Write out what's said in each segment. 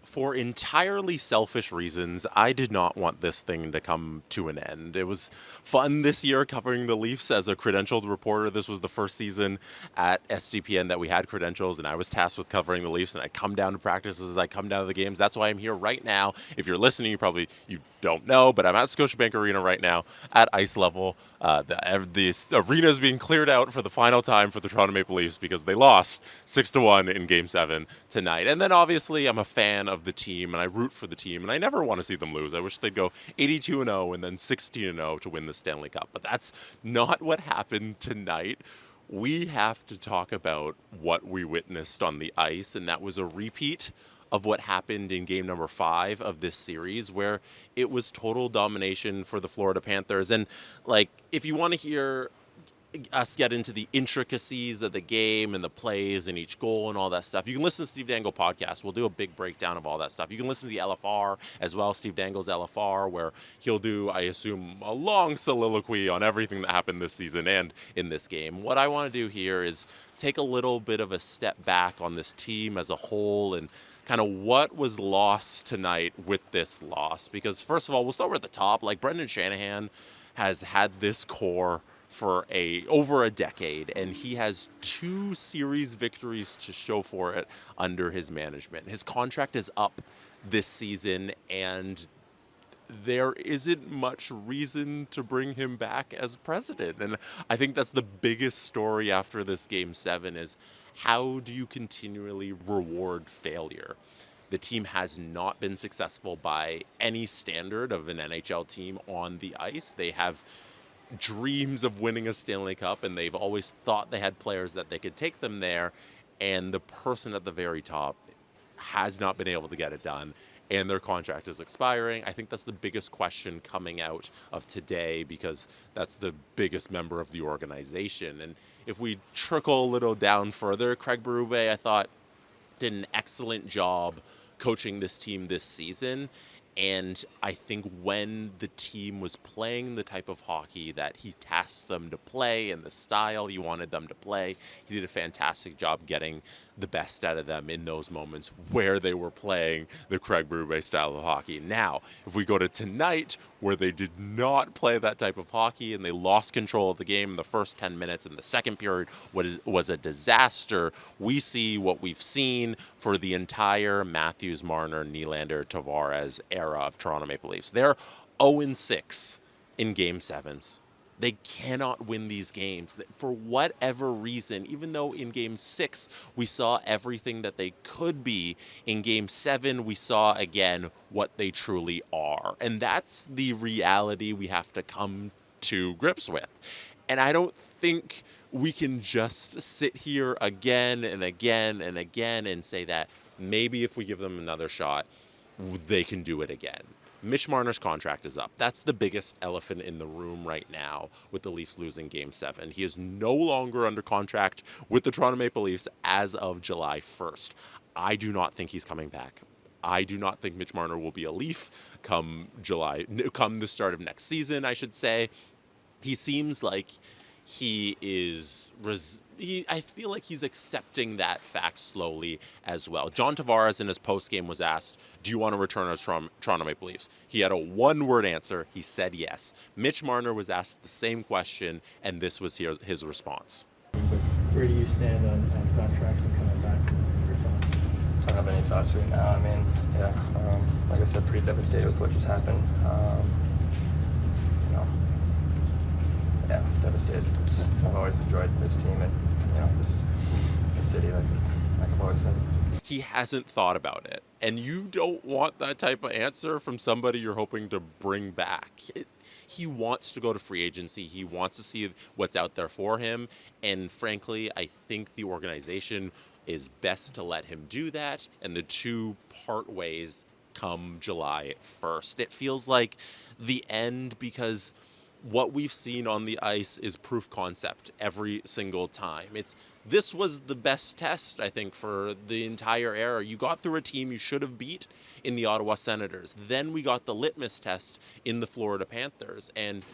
For entirely selfish reasons, I did not want this thing to come to an end. It was fun this year covering the Leafs as a credentialed reporter. This was the first season at SGPN that we had credentials, and I was tasked with covering the Leafs. And I come down to practices, I come down to the games. That's why I'm here right now. If you're listening, you don't know, but I'm at Scotiabank Arena right now at ice level. The arena is being cleared out for the final time for the Toronto Maple Leafs because they lost 6-1 in Game 7 tonight. And then obviously I'm a fan of the team and I root for the team and I never want to see them lose. I wish they'd go 82-0 and then 16-0 to win the Stanley Cup. But that's not what happened tonight. We have to talk about what we witnessed on the ice, and that was a repeat of what happened in game number 5 of this series, where it was total domination for the Florida Panthers. And like, if you want to hear us get into the intricacies of the game and the plays and each goal and all that stuff, you can listen to Steve Dangle podcast. We'll do a big breakdown of all that stuff. You can listen to the LFR as well, Steve Dangle's LFR, where he'll do, I assume, a long soliloquy on everything that happened this season and in this game. What I want to do here is take a little bit of a step back on this team as a whole and kind of what was lost tonight with this loss. Because first of all, we'll start at the top. Like, Brendan Shanahan has had this core for over a decade, and he has 2 series victories to show for it under his management. His contract is up this season, and there isn't much reason to bring him back as president. And I think that's the biggest story after this Game 7 is, how do you continually reward failure? The team has not been successful by any standard of an NHL team on the ice. They have dreams of winning a Stanley Cup, and they've always thought they had players that they could take them there, and the person at the very top has not been able to get it done, and their contract is expiring. I think that's the biggest question coming out of today, because that's the biggest member of the organization. And if we trickle a little down further, Craig Berube, I thought, did an excellent job coaching this team this season. And I think when the team was playing the type of hockey that he tasked them to play and the style he wanted them to play, he did a fantastic job getting the best out of them in those moments where they were playing the Craig Berube style of hockey. Now, if we go to tonight, where they did not play that type of hockey and they lost control of the game in the first 10 minutes, and the second period was a disaster, we see what we've seen for the entire Matthews, Marner, Nylander, Tavares era of Toronto Maple Leafs. They're 0-6 in Game 7s. They cannot win these games for whatever reason. Even though in Game 6 we saw everything that they could be, in Game 7 we saw again what they truly are. And that's the reality we have to come to grips with. And I don't think we can just sit here again and again and again and say that maybe if we give them another shot, they can do it again. Mitch Marner's contract is up. That's the biggest elephant in the room right now with the Leafs losing Game 7. He is no longer under contract with the Toronto Maple Leafs as of July 1st. I do not think he's coming back. I do not think Mitch Marner will be a Leaf come the start of next season, I should say. He seems like he is I feel like he's accepting that fact slowly as well. John Tavares in his postgame was asked, do you want to return as Toronto Maple Leafs? He had a one-word answer. He said yes. Mitch Marner was asked the same question, and this was his response. Where do you stand on contracts and coming back? Your thoughts? I don't have any thoughts right now. I mean, like I said, pretty devastated with what just happened. Devastated. I've always enjoyed this team and this city, like I've always said. He hasn't thought about it, and you don't want that type of answer from somebody you're hoping to bring back. He wants to go to free agency. He wants to see what's out there for him, and frankly, I think the organization is best to let him do that, and the two part ways come July 1st. It feels like the end, because what we've seen on the ice is proof concept every single time. This was the best test, I think, for the entire era. You got through a team you should have beat in the Ottawa Senators. Then we got the litmus test in the Florida Panthers. And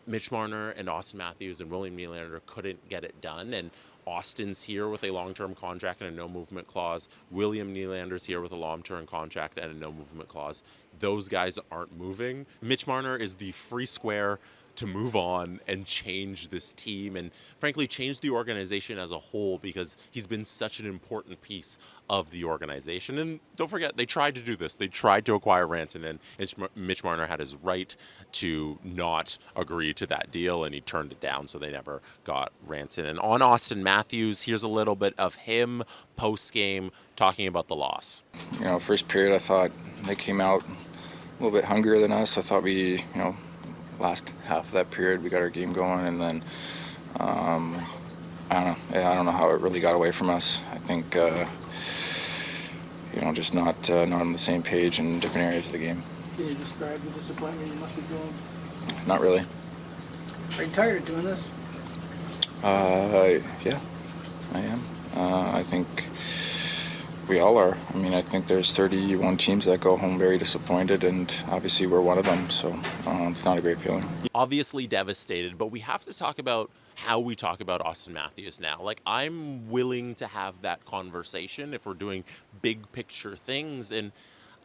Mitch Marner and Austin Matthews and William Nylander couldn't get it done. And Austin's here with a long-term contract and a no-movement clause. William Nylander's here with a long-term contract and a no-movement clause. Those guys aren't moving. Mitch Marner is the free square to move on and change this team and frankly change the organization as a whole, because he's been such an important piece of the organization. And don't forget, they tried to do this. They tried to acquire Rantanen, and Mitch Marner had his right to not agree to that deal, and he turned it down, so they never got Rantanen. On Austin Matthews, here's a little bit of him post-game talking about the loss. First period, I thought they came out a little bit hungrier than us. I thought we, last half of that period we got our game going, and then I don't know how it really got away from us. I think just not on the same page in different areas of the game. Can you describe the disappointment you must be feeling? Not really. Are you tired of doing this? Yeah, I am. I think we all are. I think there's 31 teams that go home very disappointed, and obviously we're one of them, so it's not a great feeling. Obviously devastated, but we have to talk about how we talk about Austin Matthews now. I'm willing to have that conversation if we're doing big picture things, and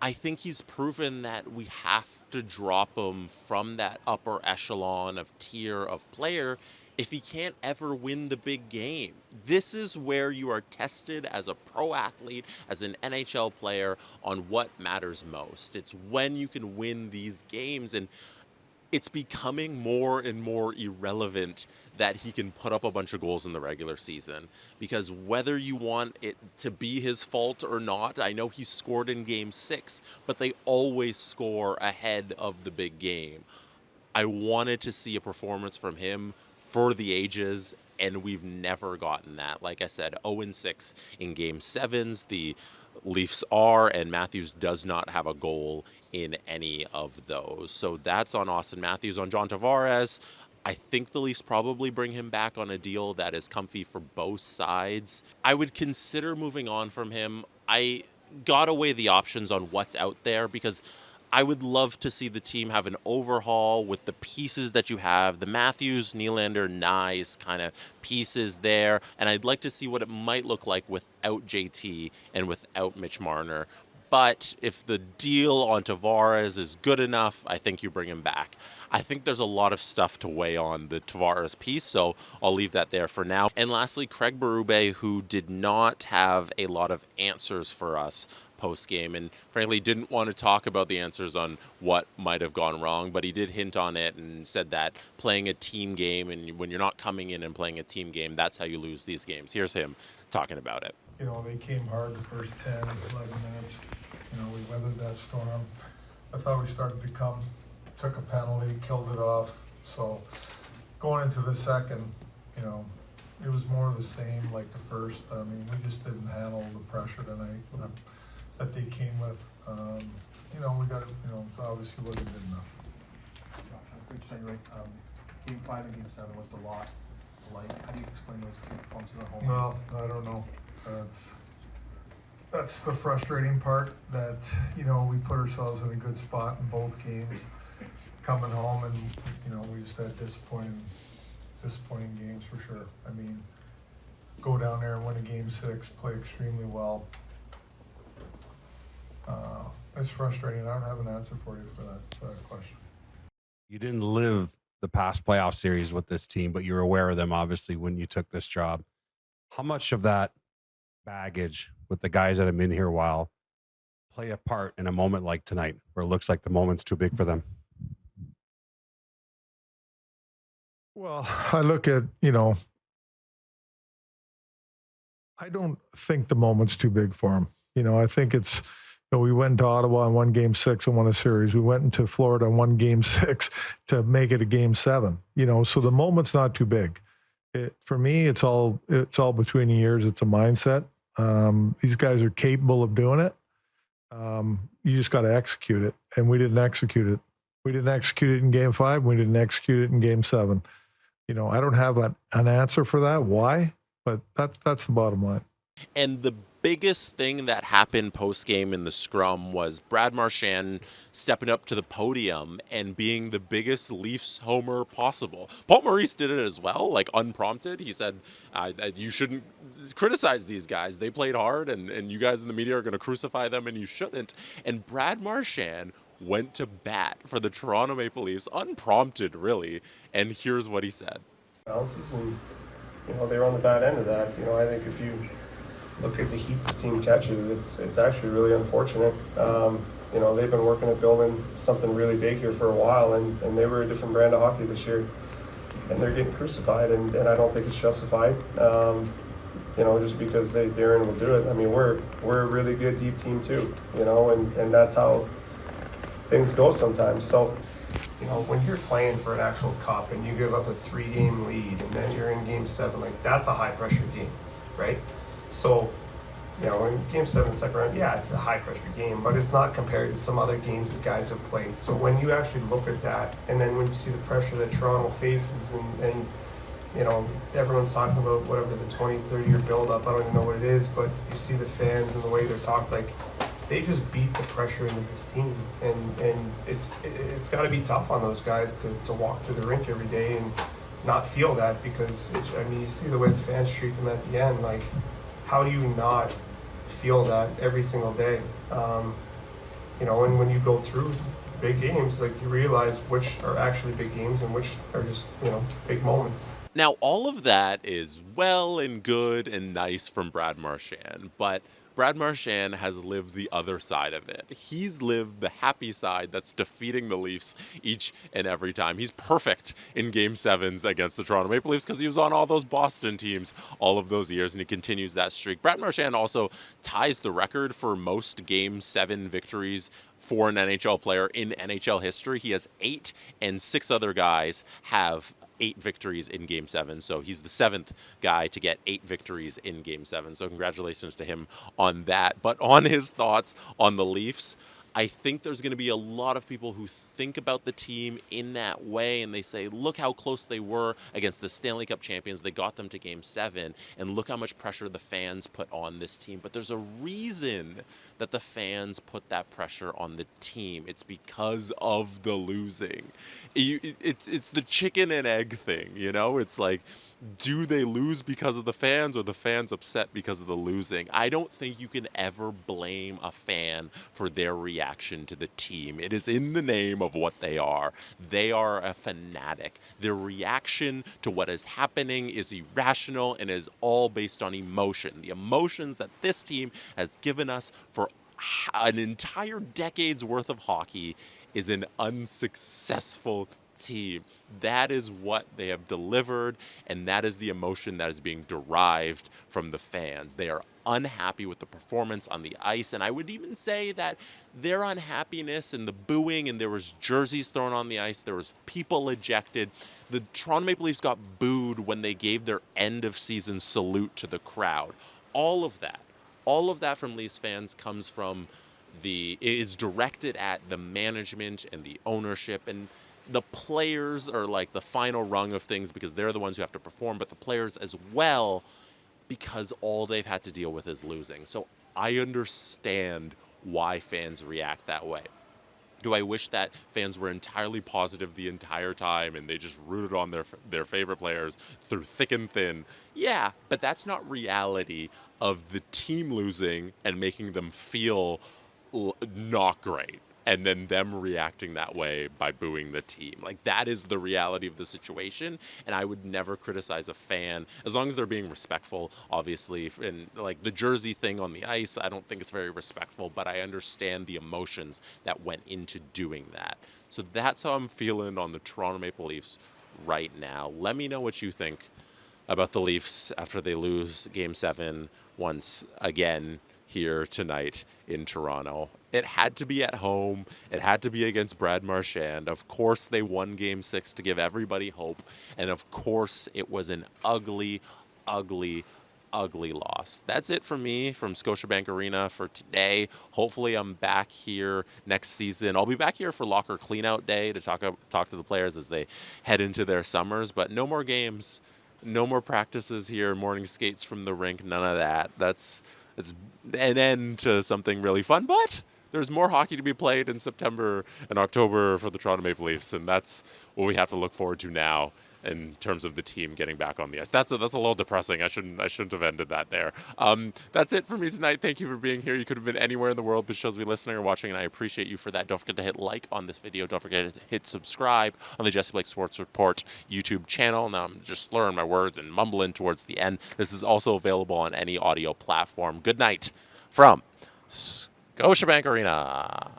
I think he's proven that we have to drop him from that upper echelon of tier of player if he can't ever win the big game. This is where you are tested as a pro athlete, as an NHL player, on what matters most. It's when you can win these games, and it's becoming more and more irrelevant that he can put up a bunch of goals in the regular season, because whether you want it to be his fault or not, I know he scored in Game 6, but they always score ahead of the big game. I wanted to see a performance from him for the ages, and we've never gotten that. Like I said, 0-6 in Game 7s. The Leafs are, and Matthews does not have a goal in any of those. So that's on Austin Matthews. On John Tavares, I think the Leafs probably bring him back on a deal that is comfy for both sides. I would consider moving on from him. I gotta weigh the options on what's out there, because I would love to see the team have an overhaul with the pieces that you have, the Matthews, Nylander, Nyes kind of pieces there. And I'd like to see what it might look like without JT and without Mitch Marner. But if the deal on Tavares is good enough, I think you bring him back. I think there's a lot of stuff to weigh on the Tavares piece, so I'll leave that there for now. And lastly, Craig Berube, who did not have a lot of answers for us post-game, and frankly didn't want to talk about the answers on what might have gone wrong, but he did hint on it and said that playing a team game, and when you're not coming in and playing a team game, that's how you lose these games. Here's him talking about it. They came hard the first 10, 11 minutes. We weathered that storm. I thought we started to come, took a penalty, killed it off. So going into the second, it was more of the same like the first. We just didn't handle the pressure tonight that they came with. We got, obviously wasn't good enough. Quick segue. Game 5 and Game 7 looked a lot alike. How do you explain those two performances at home? Well, I don't know. That's the frustrating part, that we put ourselves in a good spot in both games coming home, and we just had disappointing games for sure. Go down there and win a Game 6, play extremely well. It's frustrating. I don't have an answer for you for that question. You didn't live the past playoff series with this team, but you're aware of them obviously when you took this job. How much of that baggage with the guys that have been here a while play a part in a moment like tonight, where it looks like the moment's too big for them? Well, I look at, I don't think the moment's too big for him. I think it's, we went to Ottawa and won Game 6 and won a series. We went into Florida and won Game 6 to make it a Game 7. So the moment's not too big. For me, it's all between the years. It's a mindset. These guys are capable of doing it. You just got to execute it, and we didn't execute it. We didn't execute it in Game 5. We didn't execute it in Game 7. I don't have an answer for that. Why? But that's the bottom line. And the biggest thing that happened post game in the scrum was Brad Marchand stepping up to the podium and being the biggest Leafs homer possible. Paul Maurice did it as well, like unprompted. He said, you shouldn't criticize these guys. They played hard, and you guys in the media are going to crucify them, and you shouldn't. And Brad Marchand went to bat for the Toronto Maple Leafs, unprompted, really. And here's what he said. Bounces, and they were on the bad end of that. I think if you look at the heat this team catches, it's actually really unfortunate. They've been working at building something really big here for a while, and they were a different brand of hockey this year, and they're getting crucified, and I don't think it's justified. Just because Darren will do it. I mean, we're a really good deep team too, and that's how things go sometimes. So, when you're playing for an actual cup and you give up a 3-game lead and then you're in game 7, like that's a high pressure game, right? So, in game 7, second round, yeah, it's a high pressure game, but it's not compared to some other games that guys have played. So when you actually look at that, and then when you see the pressure that Toronto faces, and everyone's talking about whatever the 20-30 year build-up, I don't even know what it is, but you see the fans and the way they're talking, like they just beat the pressure into this team, and it's got to be tough on those guys to walk to the rink every day and not feel that, because you see the way the fans treat them at the end. Like, how do you not feel that every single day? And when you go through big games, like you realize which are actually big games and which are just big moments. Now, all of that is well and good and nice from Brad Marchand, but Brad Marchand has lived the other side of it. He's lived the happy side that's defeating the Leafs each and every time. He's perfect in Game 7s against the Toronto Maple Leafs because he was on all those Boston teams all of those years, and he continues that streak. Brad Marchand also ties the record for most Game 7 victories for an NHL player in NHL history. He has 8, and 6 other guys have 8 victories in Game 7. So he's the 7th guy to get 8 victories in Game 7. So congratulations to him on that. But on his thoughts on the Leafs, I think there's going to be a lot of people who think about the team in that way, and they say, look how close they were against the Stanley Cup champions. They got them to Game 7, and look how much pressure the fans put on this team. But there's a reason that the fans put that pressure on the team. It's because of the losing. It's the chicken and egg thing, It's like, do they lose because of the fans, or the fans upset because of the losing? I don't think you can ever blame a fan for their reaction to the team. It is in the name of what they are. They are a fanatic. Their reaction to what is happening is irrational and is all based on emotion. The emotions that this team has given us for an entire decade's worth of hockey is an unsuccessful team. That is what they have delivered, and that is the emotion that is being derived from the fans. They are unhappy with the performance on the ice, and I would even say that their unhappiness and the booing, and there was jerseys thrown on the ice, there was people ejected. The Toronto Maple Leafs got booed when they gave their end of season salute to the crowd. All of that from Leafs fans comes from is directed at the management and the ownership, and the players are like the final rung of things because they're the ones who have to perform, but the players as well, because all they've had to deal with is losing. So I understand why fans react that way. Do I wish that fans were entirely positive the entire time and they just rooted on their favorite players through thick and thin? Yeah, but that's not reality of the team losing and making them feel not great, and then them reacting that way by booing the team. Like, that is the reality of the situation, and I would never criticize a fan, as long as they're being respectful, obviously. And, like, the jersey thing on the ice, I don't think it's very respectful, but I understand the emotions that went into doing that. So that's how I'm feeling on the Toronto Maple Leafs right now. Let me know what you think about the Leafs after they lose Game 7 once again here tonight in Toronto. It had to be at home. It had to be against Brad Marchand. Of course, they won Game 6 to give everybody hope. And of course, it was an ugly, ugly, ugly loss. That's it for me from Scotiabank Arena for today. Hopefully, I'm back here next season. I'll be back here for locker cleanout day to talk to the players as they head into their summers. But no more games. No more practices here, morning skates from the rink, none of that. it's an end to something really fun, but there's more hockey to be played in September and October for the Toronto Maple Leafs, and that's what we have to look forward to now in terms of the team getting back on the ice. That's a little depressing. I shouldn't have ended that there. That's it for me tonight. Thank you for being here. You could have been anywhere in the world, but shows me listening or watching, and I appreciate you for that. Don't forget to hit like on this video. Don't forget to hit subscribe on the Jesse Blake Sports Report YouTube channel. Now I'm just slurring my words and mumbling towards the end. This is also available on any audio platform. Good night from Scotiabank Arena.